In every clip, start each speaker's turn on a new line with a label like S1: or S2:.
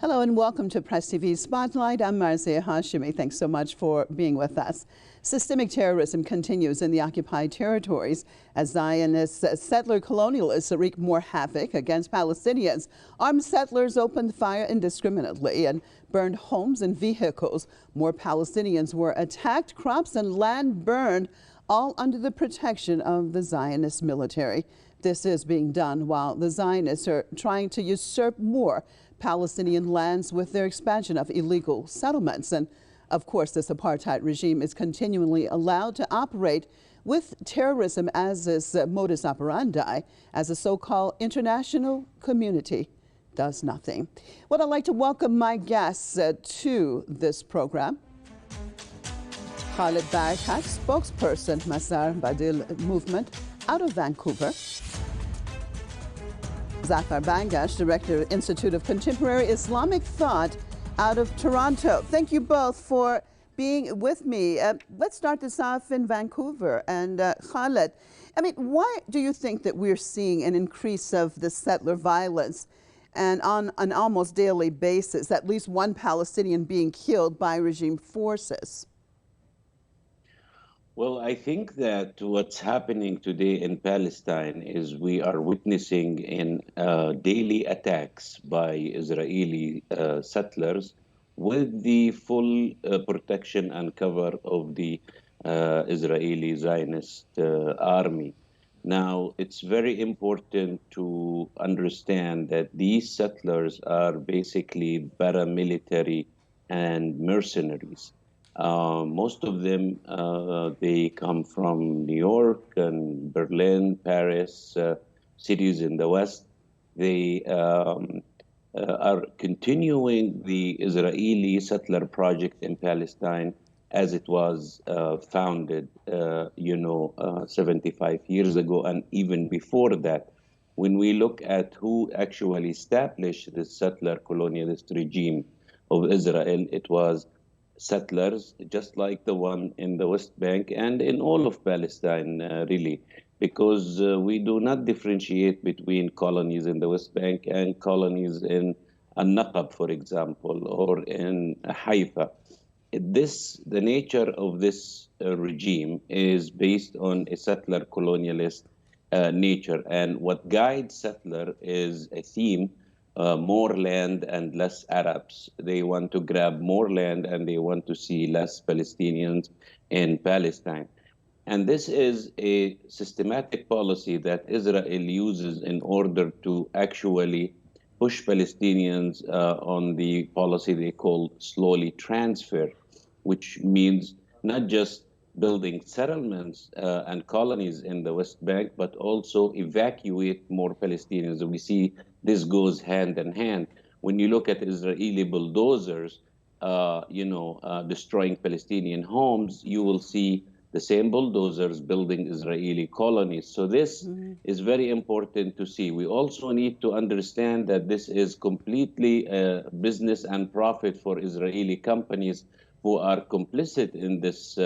S1: Hello and welcome to Press TV Spotlight. I'm Marzieh Hashimi. Thanks so much for being with us. Systemic terrorism continues in the occupied territories as Zionist settler colonialists wreak more havoc against Palestinians. Armed settlers opened fire indiscriminately and burned homes and vehicles. More Palestinians were attacked, crops and land burned, all under the protection of the Zionist military. This is being done while the Zionists are trying to usurp more Palestinian lands with their expansion of illegal settlements. And of course, this apartheid regime is continually allowed to operate with terrorism as its modus operandi, as the so-called international community does nothing. Well, I'd like to welcome my guests to this program. Khalid Barakat, spokesperson, Masar Badil Movement out of Vancouver. Zafar Bangash, Director of Institute of Contemporary Islamic Thought out of Toronto. Thank you both for being with me. Let's start this off in Vancouver. And Khalid, I mean, why do you think that we're seeing an increase of the settler violence and on an almost daily basis, at least one Palestinian being killed by regime forces?
S2: Well, I think that what's happening today in Palestine is we are witnessing in daily attacks by Israeli settlers with the full protection and cover of the Israeli Zionist army. Now, it's very important to understand that these settlers are basically paramilitary and mercenaries. Most of them, they come from New York and Berlin, Paris, cities in the West. They are continuing the Israeli settler project in Palestine as it was founded, 75 years ago, and even before that. When we look at who actually established this settler colonialist regime of Israel, it was settlers, just like the one in the West Bank and in all of Palestine, really, because we do not differentiate between colonies in the West Bank and colonies in Al-Naqab, for example, or in Haifa. The nature of this regime is based on a settler colonialist nature, and what guides settler is a theme. More land and less Arabs. They want to grab more land and they want to see less Palestinians in Palestine. And this is a systematic policy that Israel uses in order to actually push Palestinians on the policy they call slowly transfer, which means not just building settlements and colonies in the West Bank, but also evacuate more Palestinians. We see this goes hand in hand. When you look at Israeli bulldozers, destroying Palestinian homes, you will see the same bulldozers building Israeli colonies. So this is very important to see. We also need to understand that this is completely business and profit for Israeli companies who are complicit in this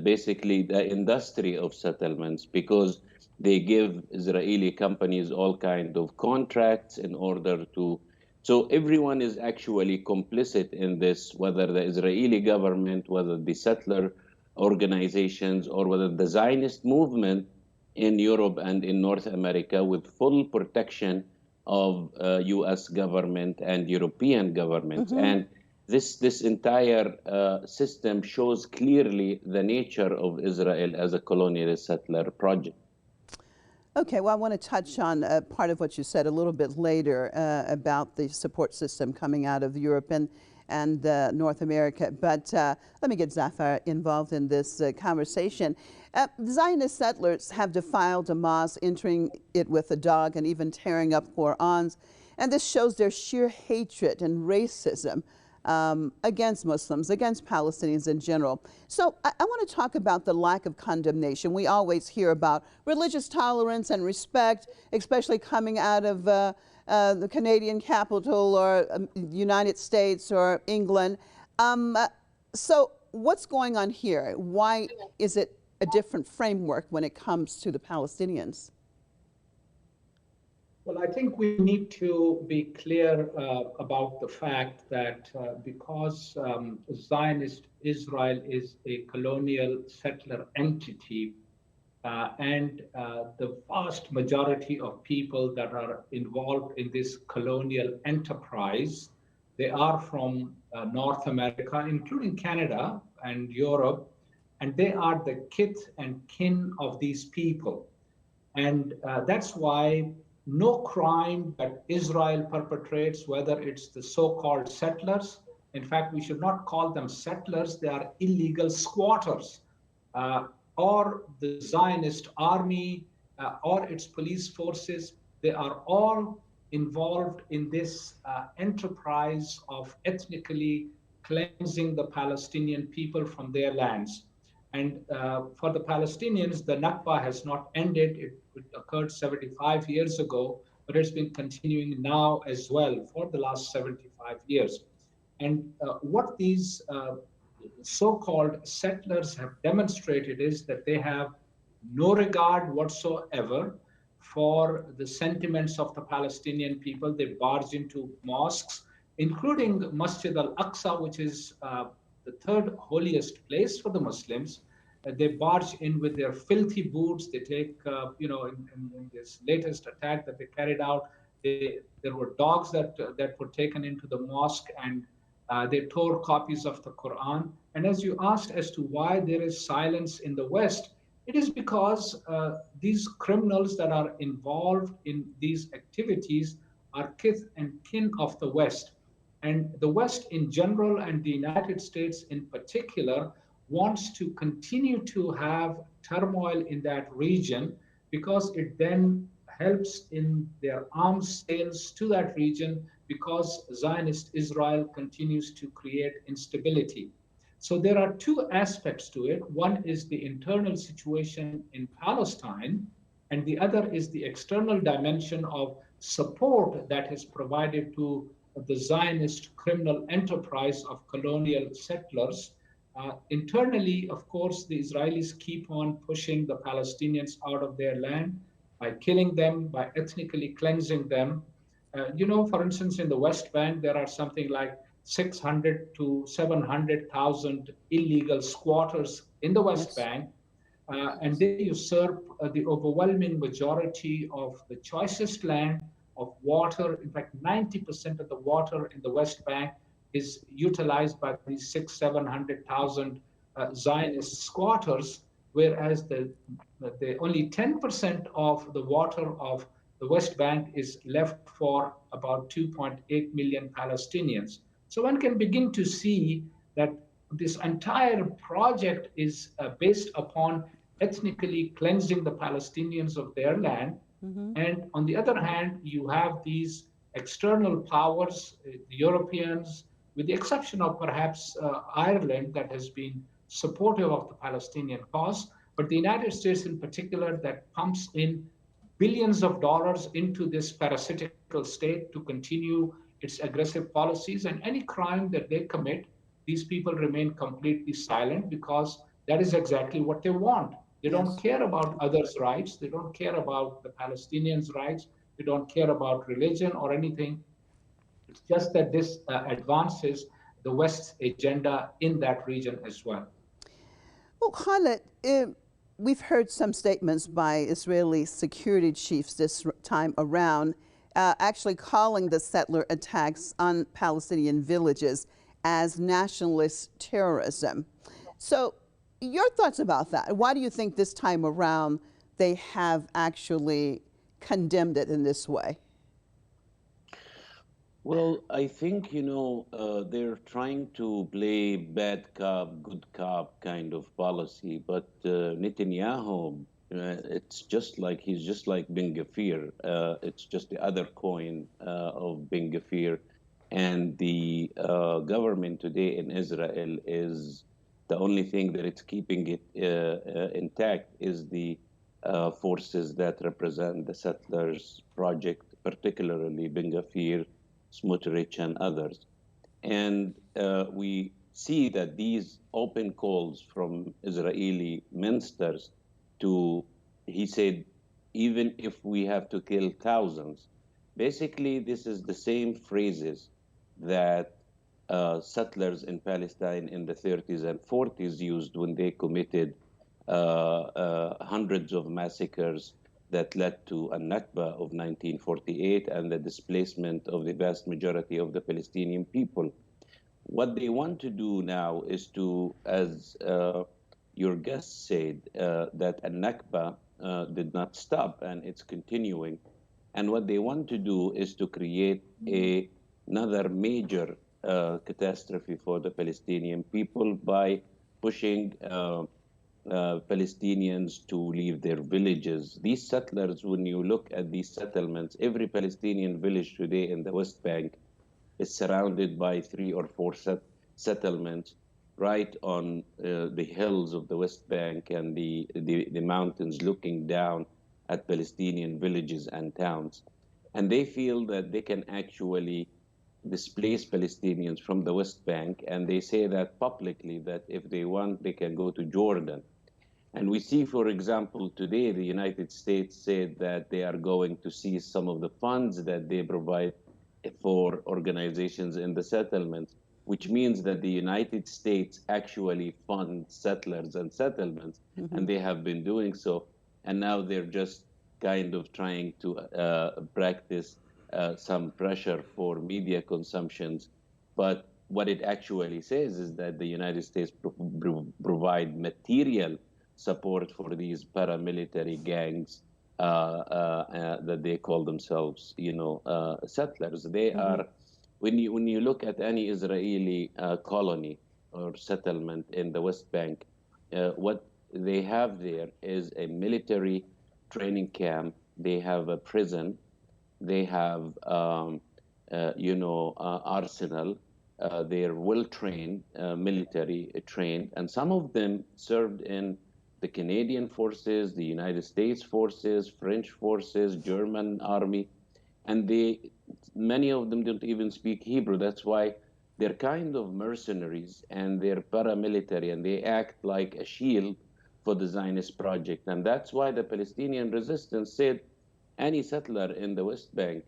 S2: basically the industry of settlements, because they give Israeli companies all kinds of contracts in order to. So everyone is actually complicit in this, whether the Israeli government, whether the settler organizations, or whether the Zionist movement in Europe and in North America, with full protection of U.S. government and European governments. And this entire system shows clearly the nature of Israel as a colonialist settler project.
S1: Okay, well, I want to touch on part of what you said a little bit later about the support system coming out of Europe and North America. But let me get Zafar involved in this conversation. Zionist settlers have defiled a mosque, entering it with a dog and even tearing up Qur'ans. And this shows their sheer hatred and racism against Muslims, against Palestinians in general. So I want to talk about the lack of condemnation. We always hear about religious tolerance and respect, especially coming out of the Canadian capital or United States or England. So what's going on here? Why is it a different framework when it comes to the Palestinians?
S3: Well, I think we need to be clear about the fact that because Zionist Israel is a colonial settler entity, and the vast majority of people that are involved in this colonial enterprise, they are from North America, including Canada and Europe, and they are the kith and kin of these people. And that's why no crime that Israel perpetrates, whether it's the so called settlers, in fact, we should not call them settlers, they are illegal squatters, uh, or the Zionist army or its police forces, they are all involved in this enterprise of ethnically cleansing the Palestinian people from their lands. And for the Palestinians, the Nakba has not ended. It occurred 75 years ago, but it's been continuing now as well for the last 75 years. And what these so-called settlers have demonstrated is that they have no regard whatsoever for the sentiments of the Palestinian people. They barge into mosques, including Masjid al-Aqsa, which is the third holiest place for the Muslims. They barge in with their filthy boots. They take, in this latest attack that they carried out, there were dogs that were taken into the mosque, and they tore copies of the Quran. And as you asked as to why there is silence in the West, it is because these criminals that are involved in these activities are kith and kin of the West. And the West in general and the United States in particular wants to continue to have turmoil in that region because it then helps in their arms sales to that region because Zionist Israel continues to create instability. So there are two aspects to it. One is the internal situation in Palestine, and the other is the external dimension of support that is provided to the Zionist criminal enterprise of colonial settlers. Internally, of course, the Israelis keep on pushing the Palestinians out of their land by killing them, by ethnically cleansing them. For instance, in the West Bank, there are something like 600 to 700,000 illegal squatters in the West
S1: Yes.
S3: Bank, and they usurp the overwhelming majority of the choicest land of water. In fact, 90% of the water in the West Bank is utilized by these 700,000 Zionist squatters, whereas the only 10% of the water of the West Bank is left for about 2.8 million Palestinians. So one can begin to see that this entire project is based upon ethnically cleansing the Palestinians of their land.
S1: Mm-hmm.
S3: And on the other hand, you have these external powers, the Europeans, with the exception of perhaps Ireland, that has been supportive of the Palestinian cause, but the United States in particular, that pumps in billions of dollars into this parasitical state to continue its aggressive policies. And any crime that they commit, these people remain completely silent because that is exactly what they want. They don't
S1: Yes.
S3: care about others' rights. They don't care about the Palestinians' rights. They don't care about religion or anything. It's just that this advances the West's agenda in that region as well.
S1: Well, Khaled, we've heard some statements by Israeli security chiefs this time around, actually calling the settler attacks on Palestinian villages as nationalist terrorism. So, your thoughts about that? Why do you think this time around they have actually condemned it in this way?
S2: Well, I think, they're trying to play bad cop, good cop kind of policy, but Netanyahu, he's just like Ben Gvir. It's just the other coin of Ben Gvir. And the government today in Israel is the only thing that it's keeping it intact is the forces that represent the settlers project, particularly Ben Gvir, Smotrich, and others. And we see that these open calls from Israeli ministers to, he said, even if we have to kill thousands, Basically, this is the same phrases that settlers in Palestine in the 30s and 40s used when they committed hundreds of massacres that led to a Nakba of 1948 and the displacement of the vast majority of the Palestinian people. What they want to do now is to, as your guest said, that a Nakba did not stop and it's continuing. And what they want to do is to create another major catastrophe for the Palestinian people by pushing Palestinians to leave their villages. These settlers, when you look at these settlements, every Palestinian village today in the West Bank is surrounded by 3 or 4 settlements right on the hills of the West Bank and the mountains looking down at Palestinian villages and towns. And they feel that they can actually displace Palestinians from the West Bank, and they say that publicly, that if they want, they can go to Jordan. And we see, for example, today the United States said that they are going to seize some of the funds that they provide for organizations in the settlements, which means that the United States actually funds settlers and settlements, and they have been doing so. And now they're just kind of trying to practice some pressure for media consumptions. But what it actually says is that the United States provide material support for these paramilitary gangs that they call themselves, settlers. They are, when you look at any Israeli colony or settlement in the West Bank, what they have there is a military training camp. They have a prison. They have, arsenal. They're well trained, military trained, and some of them served in the Canadian forces, the United States forces, French forces, German army, and many of them don't even speak Hebrew. That's why they're kind of mercenaries and they're paramilitary and they act like a shield for the Zionist project. And that's why the Palestinian resistance said any settler in the West Bank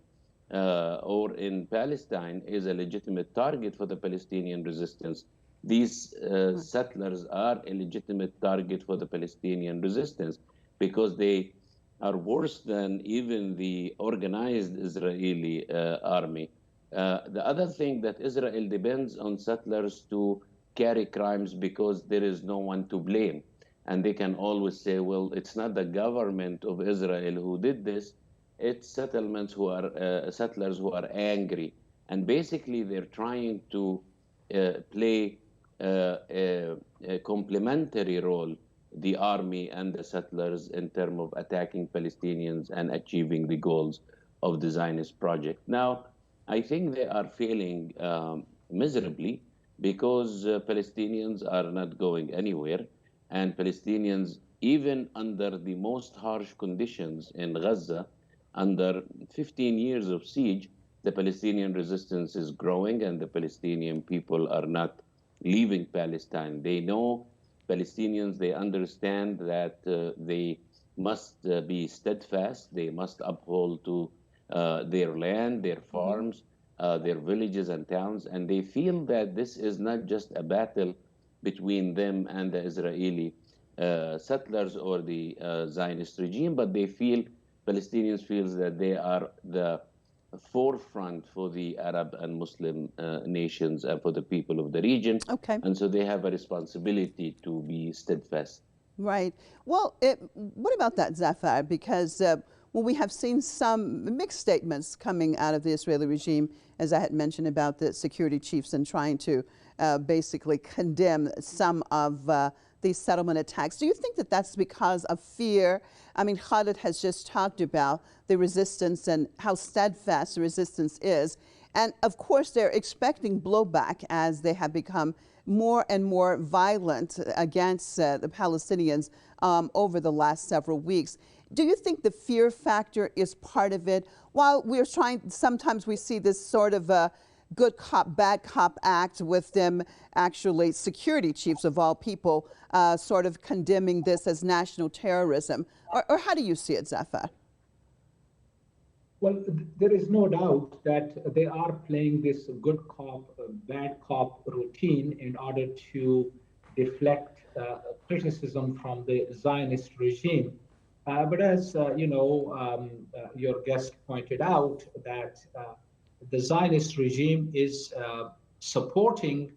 S2: or in Palestine is a legitimate target for the Palestinian resistance. These settlers are a legitimate target for the Palestinian resistance because they are worse than even the organized Israeli army. The other thing that Israel depends on settlers to carry crimes because there is no one to blame. And they can always say, well, it's not the government of Israel who did this, it's settlers who are angry. And basically they're trying to play a complementary role, the army and the settlers, in terms of attacking Palestinians and achieving the goals of the Zionist project. Now, I think they are failing miserably because Palestinians are not going anywhere. And Palestinians, even under the most harsh conditions in Gaza, under 15 years of siege, the Palestinian resistance is growing and the Palestinian people are not leaving Palestine. They know, Palestinians, they understand that they must be steadfast, they must uphold to their land, their farms, their villages and towns, and they feel that this is not just a battle between them and the Israeli settlers or the Zionist regime, but they feel, Palestinians feel that they are the forefront for the Arab and Muslim nations and for the people of the region.
S1: Okay.
S2: And so they have a responsibility to be steadfast.
S1: Right. Well, what about that, Zafar? Because we have seen some mixed statements coming out of the Israeli regime, as I had mentioned, about the security chiefs and trying to basically condemn some of these settlement attacks. Do you think that that's because of fear? I mean, Khalid has just talked about the resistance and how steadfast the resistance is. And of course, they're expecting blowback as they have become more and more violent against the Palestinians over the last several weeks. Do you think the fear factor is part of it? While we're trying, sometimes we see this sort of good cop, bad cop act with them, actually security chiefs of all people, sort of condemning this as national terrorism. Or how do you see it, Zafar?
S3: Well, there is no doubt that they are playing this good cop, bad cop routine in order to deflect criticism from the Zionist regime. But as your guest pointed out, that the Zionist regime is supporting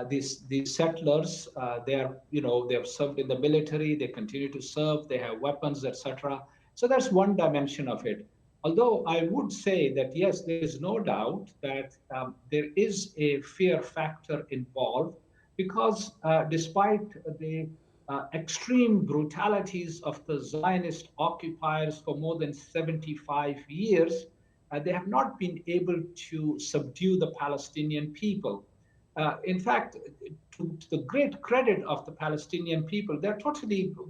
S3: these settlers. They have served in the military. They continue to serve. They have weapons, etc. So that's one dimension of it. Although I would say that yes, there is no doubt that there is a fear factor involved because despite the extreme brutalities of the Zionist occupiers for more than 75 years, they have not been able to subdue the Palestinian people. In fact, to the great credit of the Palestinian people, they're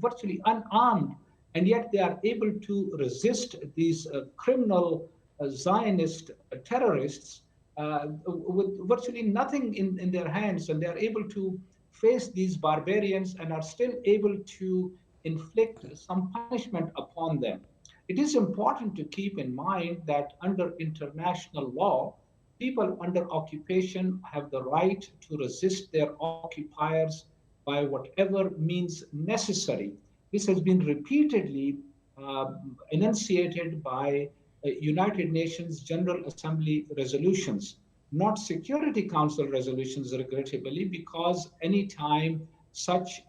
S3: virtually unarmed, and yet they are able to resist these criminal Zionist terrorists with virtually nothing in their hands, and they are able to face these barbarians and are still able to inflict some punishment upon them. It is important to keep in mind that under international law, people under occupation have the right to resist their occupiers by whatever means necessary. This has been repeatedly enunciated by United Nations General Assembly resolutions, not Security Council resolutions, regrettably, because anytime such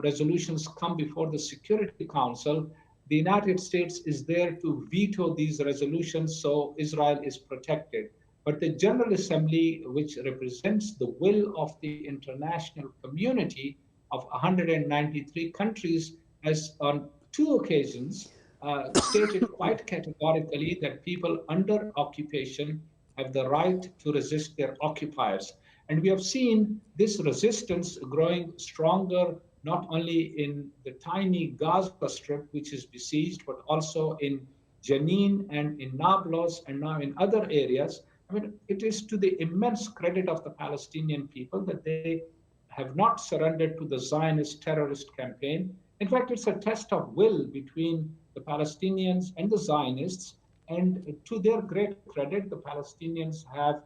S3: resolutions come before the Security Council, the United States is there to veto these resolutions, so Israel is protected. But the General Assembly, which represents the will of the international community of 193 countries, has on two occasions stated quite categorically that people under occupation have the right to resist their occupiers. And we have seen this resistance growing stronger, not only in the tiny Gaza Strip, which is besieged, but also in Jenin and in Nablus and now in other areas. I mean, it is to the immense credit of the Palestinian people that they have not surrendered to the Zionist terrorist campaign. In fact, it's a test of will between the Palestinians and the Zionists. And to their great credit, the Palestinians have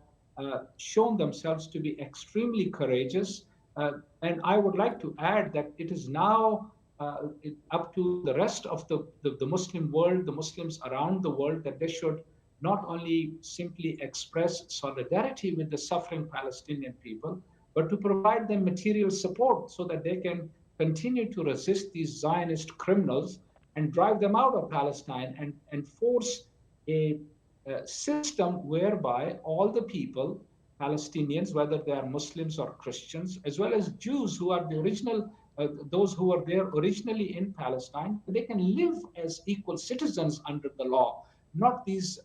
S3: shown themselves to be extremely courageous. And I would like to add that it is now up to the rest of the Muslim world, the Muslims around the world, that they should not only simply express solidarity with the suffering Palestinian people, but to provide them material support so that they can continue to resist these Zionist criminals and drive them out of Palestine and force a system whereby all the people, Palestinians, whether they are Muslims or Christians, as well as Jews who are the original, those who were there originally in Palestine, they can live as equal citizens under the law, not these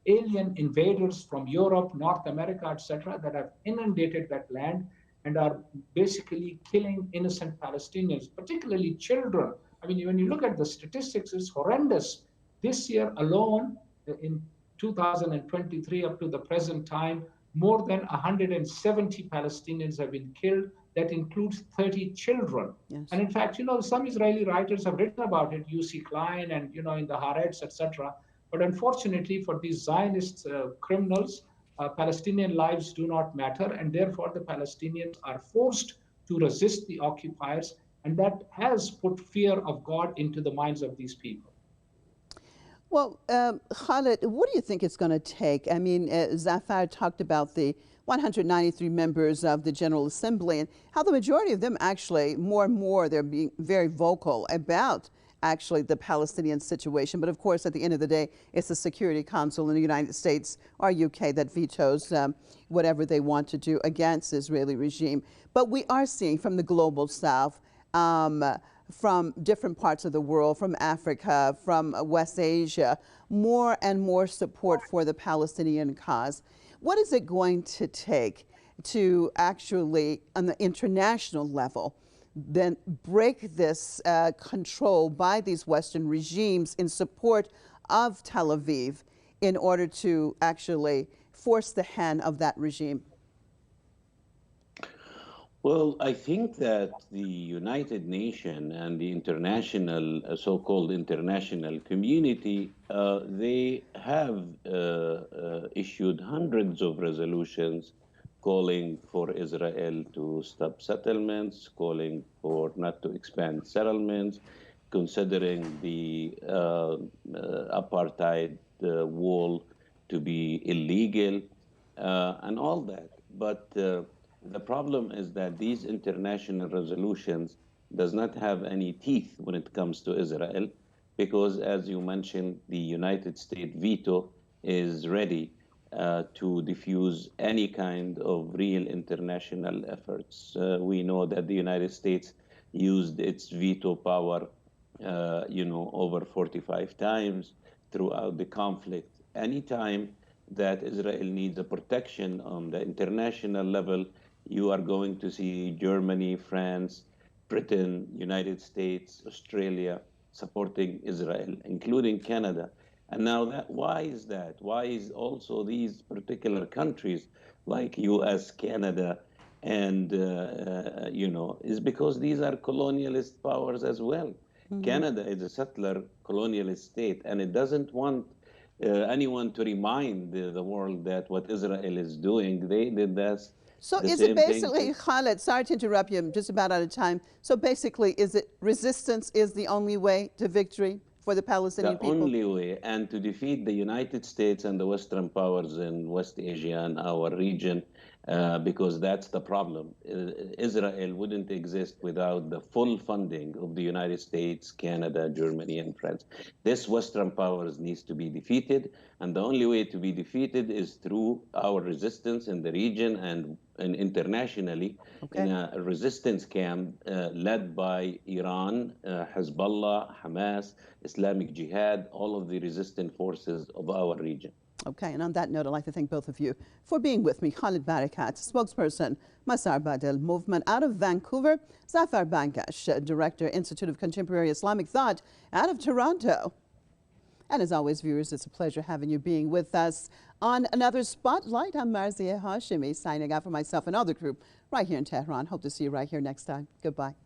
S3: alien invaders from Europe, North America, etc., that have inundated that land and are basically killing innocent Palestinians, particularly children. I mean, when you look at the statistics, it's horrendous. This year alone, in 2023 up to the present time, more than 170 Palestinians have been killed. That includes 30 children. Yes. And in fact, some Israeli writers have written about it, U.C. Klein and, in the Haaretz, etc. But unfortunately for these Zionist criminals, Palestinian lives do not matter, and therefore the Palestinians are forced to resist the occupiers, and that has put fear of God into the minds of these people.
S1: Well, Khalid, what do you think it's going to take? I mean, Zafar talked about the 193 members of the General Assembly and how the majority of them actually, more and more, they're being very vocal about actually the Palestinian situation. But of course, at the end of the day, it's the Security Council in the United States or UK that vetoes whatever they want to do against the Israeli regime. But we are seeing from the global south, from different parts of the world, from Africa, from West Asia, more and more support for the Palestinian cause. What is it going to take to actually, on the international level, then break this control by these Western regimes in support of Tel Aviv in order to actually force the hand of that regime?
S2: Well, I think that the United Nations and the international, so-called international community, they have issued hundreds of resolutions calling for Israel to stop settlements, calling for not to expand settlements, considering the apartheid wall to be illegal, and all that. But the problem is that these international resolutions does not have any teeth when it comes to Israel, because as you mentioned, the United States veto is ready to diffuse any kind of real international efforts. We know that the United States used its veto power, over 45 times throughout the conflict. Anytime that Israel needs a protection on the international level, you are going to see Germany, France, Britain, United States, Australia supporting Israel, including Canada. And now why is that? Why is also these particular countries like US, Canada, and, is because these are colonialist powers as well.
S1: Hmm.
S2: Canada is a settler colonialist state, and it doesn't want anyone to remind the world that what Israel is doing, they did this,
S1: So
S2: the
S1: is it
S2: same thing
S1: basically, Khaled, sorry to interrupt you, I'm just about out of time. So basically, is it resistance is the only way to victory for the Palestinian
S2: the
S1: people?
S2: only way, and to defeat the United States and the Western powers in West Asia and our region, because that's the problem. Israel wouldn't exist without the full funding of the United States, Canada, Germany, and France. This Western powers needs to be defeated, and the only way to be defeated is through our resistance in the region and internationally in
S1: Okay.
S2: a resistance camp led by Iran, Hezbollah, Hamas, Islamic Jihad, all of the resistant forces of our region.
S1: Okay, and on that note, I'd like to thank both of you for being with me. Khalid Barakat, spokesperson, Masar Badil Movement out of Vancouver, Zafar Bangash, Director, Institute of Contemporary Islamic Thought out of Toronto. And as always, viewers, it's a pleasure having you being with us on another Spotlight. I'm Marzieh Hashimi, signing out for myself and all the group right here in Tehran. Hope to see you right here next time. Goodbye.